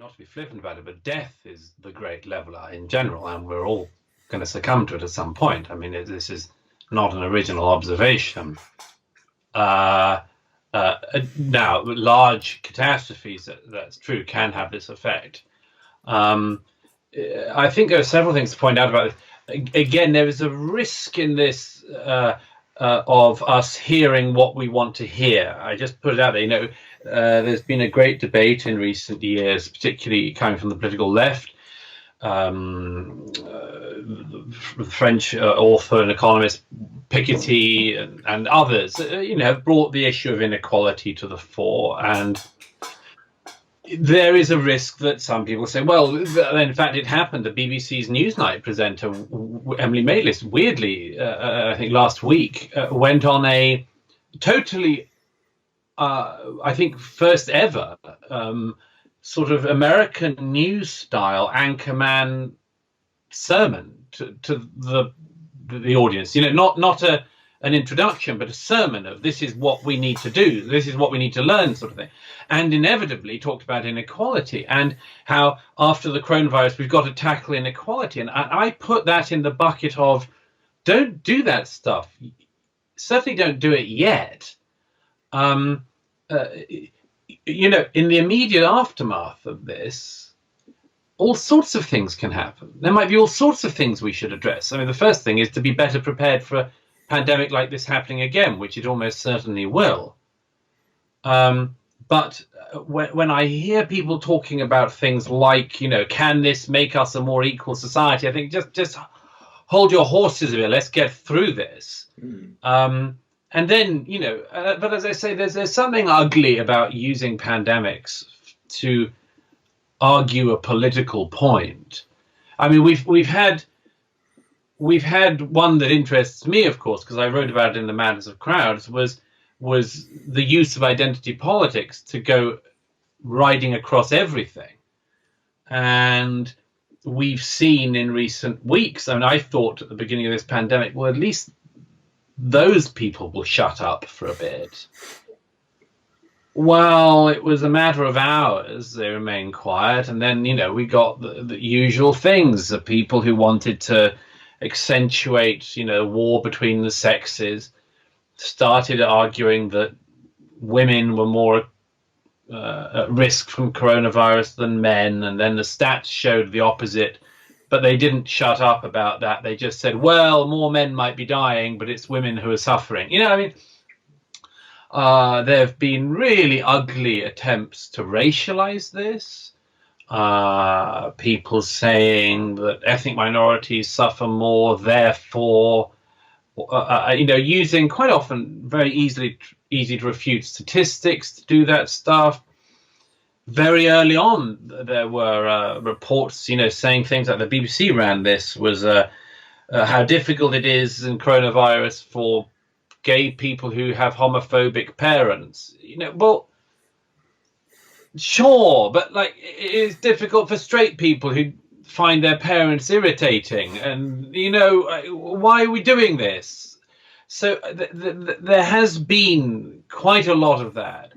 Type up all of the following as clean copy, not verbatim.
not to be flippant about it, but death is the great leveler in general, and we're all going to succumb to it at some point. I mean, this is not an original observation. Now, large catastrophes, that's true, can have this effect. I think there are several things to point out about this. Again, there is a risk in this of us hearing what we want to hear. I just put it out there. There's been a great debate in recent years, particularly coming from the political left. The French author and economist Piketty and others, have brought the issue of inequality to the fore, and there is a risk that some people say, well, in fact, it happened. The BBC's Newsnight presenter, Emily Maitlis, weirdly, I think last week, went on a totally, I think, first ever sort of American news style anchorman sermon to the audience. Not an introduction, but a sermon of this is what we need to do, this is what we need to learn, sort of thing. And inevitably talked about inequality and how after the coronavirus we've got to tackle inequality. And I put that in the bucket of don't do that stuff. Certainly don't do it yet. In the immediate aftermath of this, all sorts of things can happen. There might be all sorts of things we should address. I mean, the first thing is to be better prepared for a pandemic like this happening again, which it almost certainly will. But when I hear people talking about things like, can this make us a more equal society? I think just hold your horses a bit. Let's get through this. And then, but as I say, there's something ugly about using pandemics to argue a political point. I mean, we've had one that interests me, of course, because I wrote about it in The Madness of Crowds, was the use of identity politics to go riding across everything. And we've seen in recent weeks, I mean, I thought at the beginning of this pandemic, well, at least those people will shut up for a bit. Well, it was a matter of hours. They remained quiet. And then, we got the usual things, the people who wanted to accentuate, war between the sexes, started arguing that women were more at risk from coronavirus than men, and then the stats showed the opposite, but they didn't shut up about that. They just said, well, more men might be dying, but it's women who are suffering. There have been really ugly attempts to racialize this. People saying that ethnic minorities suffer more, therefore, using quite often very easy to refute statistics to do that stuff. Very early on, there were reports, saying things like the BBC ran this, was how difficult it is in coronavirus for gay people who have homophobic parents. Well, sure, but it is difficult for straight people who find their parents irritating, and why are we doing this? So there has been quite a lot of that.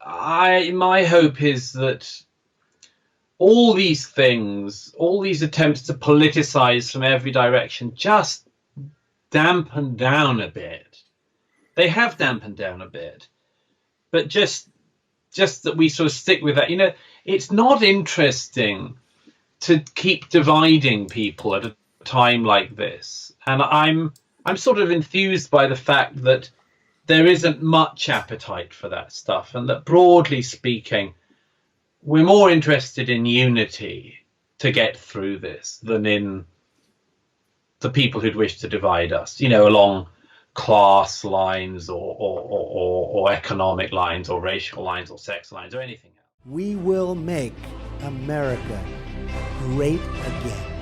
My hope is that all these things, all these attempts to politicize from every direction, just dampen down a bit. They have dampened down a bit, but just that we sort of stick with that. It's not interesting to keep dividing people at a time like this, and I'm sort of enthused by the fact that there isn't much appetite for that stuff, and that broadly speaking, we're more interested in unity to get through this than in the people who'd wish to divide us, along class lines or economic lines or racial lines or sex lines or anything else. We will make America great again.